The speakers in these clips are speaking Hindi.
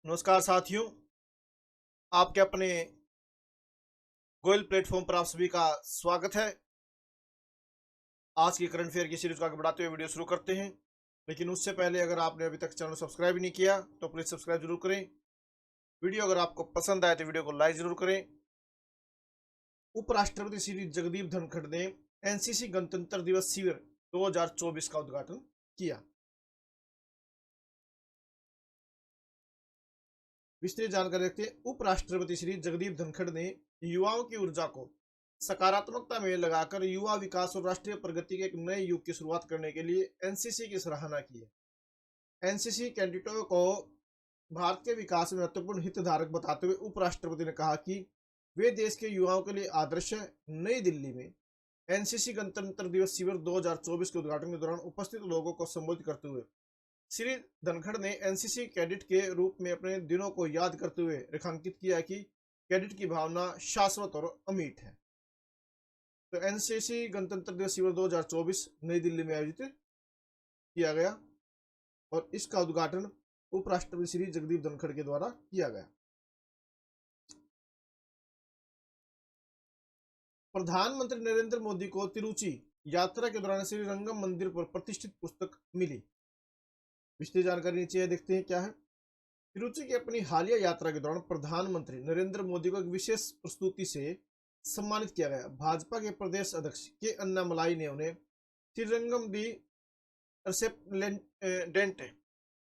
नमस्कार साथियों, आपके अपने गोयल प्लेटफॉर्म पर आप सभी का स्वागत है। आज की करंट अफेयर की सीरीज को आगे बढ़ाते हुए वीडियो शुरू करते हैं। लेकिन उससे पहले अगर आपने अभी तक चैनल सब्सक्राइब नहीं किया तो प्लीज सब्सक्राइब जरूर करें। वीडियो अगर आपको पसंद आए तो वीडियो को लाइक जरूर करें। उपराष्ट्रपति श्री जगदीप धनखड़ ने एनसीसी गणतंत्र दिवस शिविर 2024 का उद्घाटन किया। विस्तृत जानकारी रखते हैं। उपराष्ट्रपति श्री जगदीप धनखड़ ने युवाओं की ऊर्जा को सकारात्मकता में लगाकर युवा विकास और राष्ट्रीय प्रगति के एक नए युग की शुरुआत करने के लिए एनसीसी की सराहना की है। एनसीसी कैडेटों को भारत के विकास में महत्वपूर्ण हितधारक बताते हुए उपराष्ट्रपति ने कहा कि वे देश के युवाओं के लिए आदर्श है। नई दिल्ली में एनसीसी गणतंत्र दिवस शिविर 2024 के उद्घाटन के दौरान उपस्थित लोगों को संबोधित करते हुए श्री धनखड़ ने एनसीसी कैडेट के रूप में अपने दिनों को याद करते हुए रेखांकित किया कि कैडेट की भावना शाश्वत और अमिट है। तो एनसीसी गणतंत्र दिवस शिविर 2024 नई दिल्ली में आयोजित किया गया और इसका उद्घाटन उपराष्ट्रपति श्री जगदीप धनखड़ के द्वारा किया गया। प्रधानमंत्री नरेंद्र मोदी को तिरुचि यात्रा के दौरान श्री रंगम मंदिर पर प्रतिष्ठित पुस्तक मिली। विस्तृत जानकारी नीचे है, देखते हैं क्या है। तिरुचि की अपनी हालिया यात्रा के दौरान प्रधानमंत्री नरेंद्र मोदी को एक विशेष प्रस्तुति से सम्मानित किया गया। भाजपा के प्रदेश अध्यक्ष के अन्नामलाई ने उन्हें श्रीरंगम दी रेस्प्लेंडेंट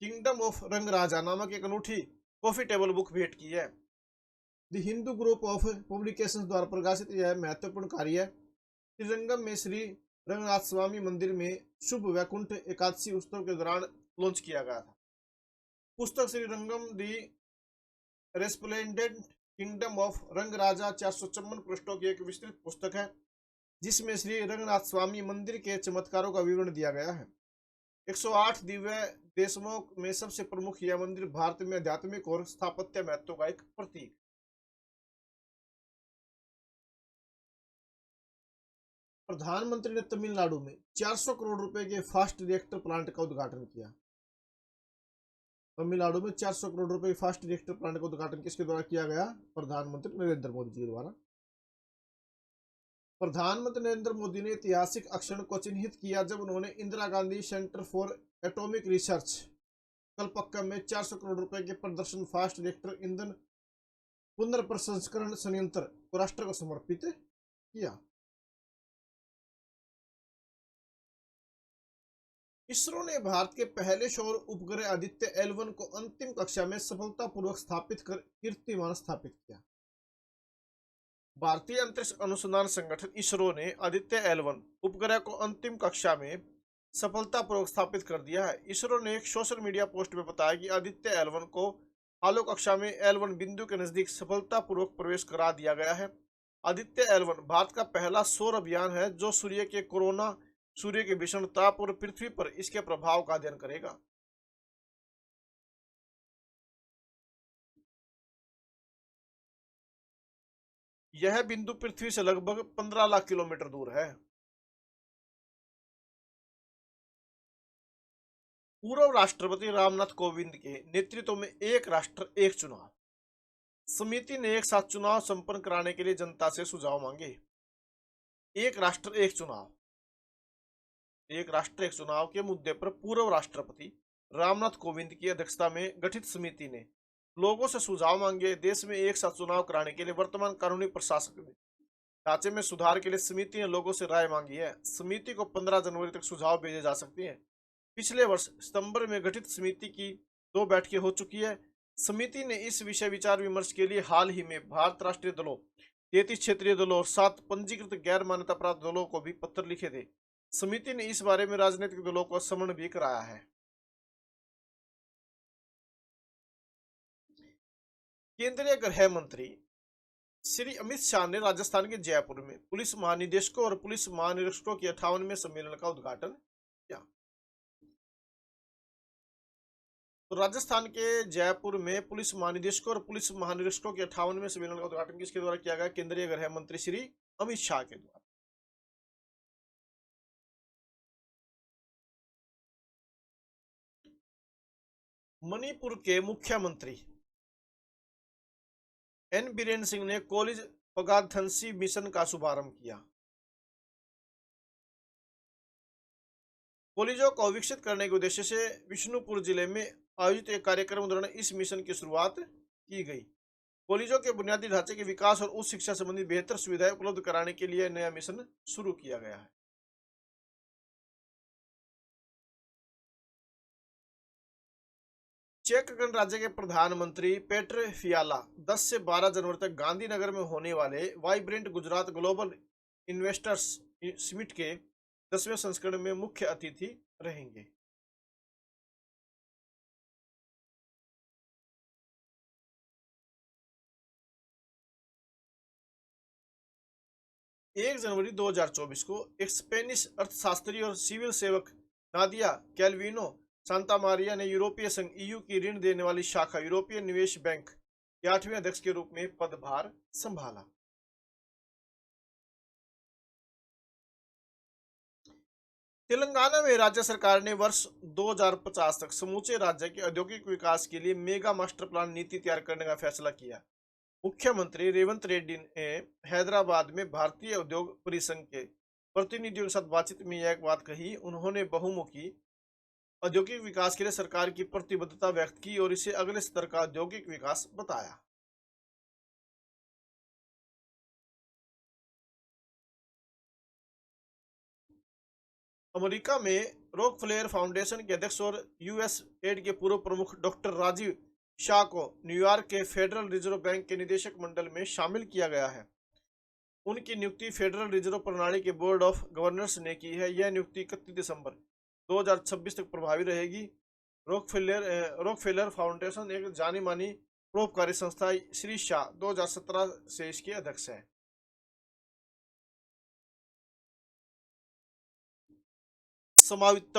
किंगडम ऑफ रंगराजा नामक एक अनूठी कॉफी टेबल बुक भेंट की है। The Hindu group of publications द्वारा प्रकाशित यह महत्वपूर्ण कार्य है। श्रीरंगम में श्री रंगनाथ स्वामी मंदिर में शुभ वैकुंठ एकादशी उत्सव के दौरान लॉन्च किया गया था। पुस्तक श्रीरंगम दी रेस्प्लेंडेंट किंगडम ऑफ रंगराजा 454 पृष्ठों की एक विस्तृत पुस्तक है जिसमें श्री रंगनाथ स्वामी मंदिर के चमत्कारों का विवरण दिया गया है। 108 दिव्य देशों में सबसे प्रमुख यह मंदिर भारत में आध्यात्मिक और स्थापत्य महत्व का एक प्रतीक। प्रधानमंत्री ने तमिलनाडु में 400 करोड़ रुपए के फास्ट रिएक्टर प्लांट का उद्घाटन किया। तमिलनाडु में 400 करोड़ रुपए के फास्ट रिएक्टर प्लांट का उद्घाटन किसके द्वारा किया गया? प्रधानमंत्री नरेंद्र मोदी जी द्वारा। प्रधानमंत्री नरेंद्र मोदी ने ऐतिहासिक क्षण को चिन्हित किया जब उन्होंने Indira Gandhi centre for atomic research Kalpakkam में 400 करोड़ रुपए के प्रदर्शन फास्ट रिएक्टर ईंधन पुनर्प्रसंस्करण संयंत्र को राष्ट्र को समर्पित किया। इसरो ने भारत के पहले सौर उपग्रह आदित्य L1 को अंतिम कक्षा में सफलतापूर्वक स्थापित कर कीर्तिमान स्थापित किया। भारतीय अंतरिक्ष अनुसंधान संगठन इसरो ने आदित्य L1 उपग्रह को अंतिम कक्षा में सफलतापूर्वक स्थापित कर दिया है। इसरो ने एक सोशल मीडिया पोस्ट में बताया कि आदित्य L1 को आलो कक्षा में L1 बिंदु के नजदीक सफलतापूर्वक प्रवेश करा दिया गया है। आदित्य L1 भारत का पहला सौर अभियान है जो सूर्य के कोरोना, सूर्य के भीषण ताप और पृथ्वी पर इसके प्रभाव का अध्ययन करेगा। यह बिंदु पृथ्वी से लगभग 15 लाख किलोमीटर दूर है। पूर्व राष्ट्रपति रामनाथ कोविंद के नेतृत्व में एक राष्ट्र एक चुनाव समिति ने एक साथ चुनाव संपन्न कराने के लिए जनता से सुझाव मांगे। एक राष्ट्र एक चुनाव के मुद्दे पर पूर्व राष्ट्रपति रामनाथ कोविंद की अध्यक्षता में गठित समिति ने लोगों से सुझाव मांगे। देश में एक साथ चुनाव कराने के लिए वर्तमान कानूनी प्रशासक ढांचे में सुधार के लिए समिति ने लोगों से राय मांगी है। समिति को 15 जनवरी तक सुझाव भेजे जा सकते हैं। पिछले वर्ष सितंबर में गठित समिति की 2 बैठकें हो चुकी है। समिति ने इस विषय विचार विमर्श के लिए हाल ही में भारत राष्ट्रीय दलों, 33 क्षेत्रीय दलों और 7 पंजीकृत गैर मान्यता प्राप्त दलों को भी पत्र लिखे थे। समिति ने इस बारे में राजनीतिक दलों को समन भी कराया है। केंद्रीय गृह मंत्री श्री अमित शाह ने राजस्थान के जयपुर में पुलिस महानिदेशकों और पुलिस महानिरीक्षकों के 58वें सम्मेलन का उद्घाटन किया। तो राजस्थान के जयपुर में पुलिस महानिदेशकों और पुलिस महानिरीक्षकों के 58वें सम्मेलन का उद्घाटन किसके द्वारा किया गया? केंद्रीय गृह मंत्री श्री अमित शाह के द्वारा। मणिपुर के मुख्यमंत्री एन बीरेन सिंह ने कॉलेज पगाथनसी मिशन का शुभारंभ किया। कॉलेजों को विकसित करने के उद्देश्य से विष्णुपुर जिले में आयोजित एक कार्यक्रम दौरान इस मिशन की शुरुआत की गई। कॉलेजों के बुनियादी ढांचे के विकास और उच्च शिक्षा संबंधी बेहतर सुविधाएं उपलब्ध कराने के लिए नया मिशन शुरू किया गया है। चेक गणराज्य के प्रधानमंत्री पेट्र फियाला 10 से 12 जनवरी तक गांधीनगर में होने वाले vibrant Gujarat global investors summit के 10वें संस्करण में मुख्य अतिथि रहेंगे। 1 जनवरी 2024 को एक स्पेनिश अर्थशास्त्री और सिविल सेवक नादिया कैल्विनो सांता मारिया ने यूरोपीय संघ ईयू की ऋण देने वाली शाखा यूरोपीय निवेश बैंक के 8वें अध्यक्ष के रूप में पदभार संभाला। तेलंगाना में राज्य सरकार ने वर्ष 2050 तक समूचे राज्य के औद्योगिक विकास के लिए मेगा मास्टर प्लान नीति तैयार करने का फैसला किया। मुख्यमंत्री रेवंत रेड्डी ने हैदराबाद में भारतीय उद्योग परिसंघ के प्रतिनिधियों के साथ बातचीत में यह बात कही। उन्होंने बहुमुखी औद्योगिक विकास के लिए सरकार की प्रतिबद्धता व्यक्त की और इसे अगले स्तर का औद्योगिक विकास बताया। अमेरिका में रॉकफेलर फाउंडेशन के अध्यक्ष और यूएस एड के पूर्व प्रमुख डॉक्टर राजीव शाह को न्यूयॉर्क के फेडरल रिजर्व बैंक के निदेशक मंडल में शामिल किया गया है। उनकी नियुक्ति फेडरल रिजर्व प्रणाली के बोर्ड ऑफ गवर्नर्स ने की है। यह नियुक्ति 31 दिसंबर 2026 तक प्रभावी रहेगी। रॉकफेलर फाउंडेशन एक जानी मानी परोपकारी संस्था। श्री शाह 2017 से इसके अध्यक्ष हैं। समावित्त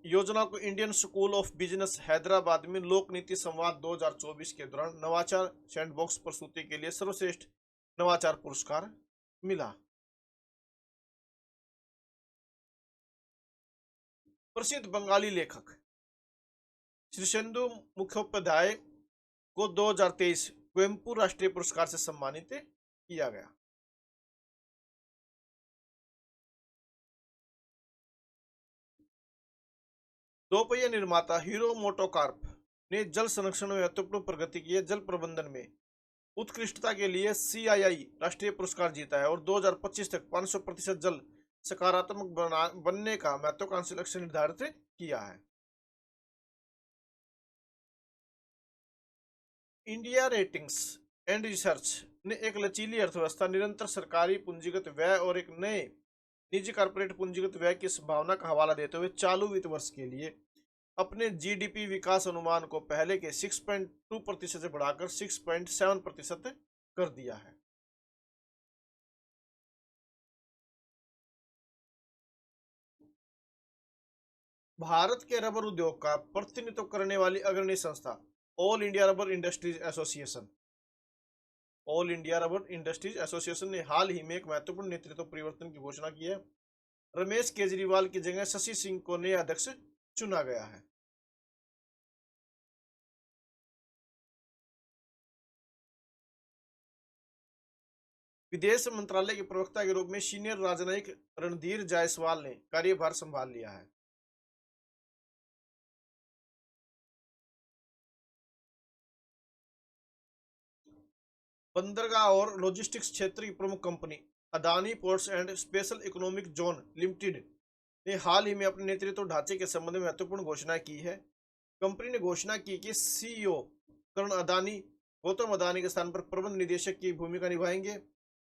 योजना को Indian school of business Hyderabad में लोक नीति संवाद 2024 के दौरान नवाचार सैंडबॉक्स प्रस्तुति के लिए सर्वश्रेष्ठ नवाचार पुरस्कार मिला। प्रसिद्ध बंगाली लेखक शीर्षेंदु मुखोपाध्याय को 2023 क्वेम्पू राष्ट्रीय पुरस्कार से सम्मानित किया गया। दोपहिया निर्माता हीरो मोटोकॉर्प ने जल संरक्षण में महत्वपूर्ण प्रगति की है। जल प्रबंधन में उत्कृष्टता के लिए CII राष्ट्रीय पुरस्कार जीता है और 2025 तक 500% जल सकारात्मक बनने का महत्वाकांक्षी लक्ष्य निर्धारित किया है। इंडिया रेटिंग्स एंड रिसर्च ने एक लचीली अर्थव्यवस्था, निरंतर सरकारी पूंजीगत व्यय और एक नए निजी कॉर्पोरेट पूंजीगत व्यय की संभावना का हवाला देते हुए चालू वित्त वर्ष के लिए अपने GDP विकास अनुमान को पहले के 6.2% से बढ़ाकर 6.7% कर दिया है। भारत के रबर उद्योग का प्रतिनिधित्व करने वाली अग्रणी संस्था all India rubber industries association ने हाल ही में एक महत्वपूर्ण नेतृत्व परिवर्तन की घोषणा की है। रमेश केजरीवाल की जगह शशि सिंह को नया अध्यक्ष चुना गया है। विदेश मंत्रालय के प्रवक्ता के रूप में सीनियर राजनयिक रणधीर जायसवाल ने कार्यभार संभाल लिया है। बंदरगाह और लॉजिस्टिक्स क्षेत्र की प्रमुख company Adani ports and special economic zone limited ने हाल ही में अपने नेतृत्व ढांचे के संबंध में महत्वपूर्ण घोषणा की है। कंपनी ने घोषणा की कि CEO गौतम अदानी के स्थान पर प्रबंध निदेशक की भूमिका निभाएंगे।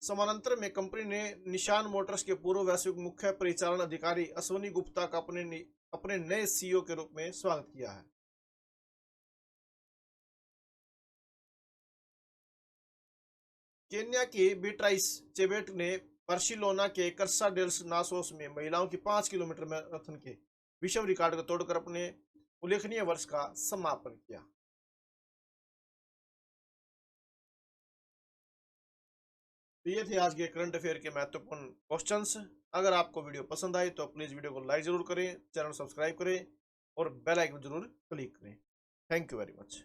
समानांतर में कंपनी ने निशान मोटर्स के पूर्व वैश्विक मुख्य परिचालन अधिकारी अश्वनी गुप्ता का अपने नए CEO के रूप में स्वागत किया है। केन्या की बीट्राइस चेबेट ने बार्सिलोना के कर्सा डेल्स नासोस में महिलाओं की 5 किलोमीटर मैराथन के विश्व रिकॉर्ड को तोड़कर अपने उल्लेखनीय वर्ष का समापन किया। तो ये थे आज के करंट अफेयर के महत्वपूर्ण क्वेश्चंस। अगर आपको वीडियो पसंद आए तो प्लीज़ वीडियो को लाइक जरूर करें, चैनल सब्सक्राइब करें और बेल आइकन जरूर क्लिक करें। Thank you very much.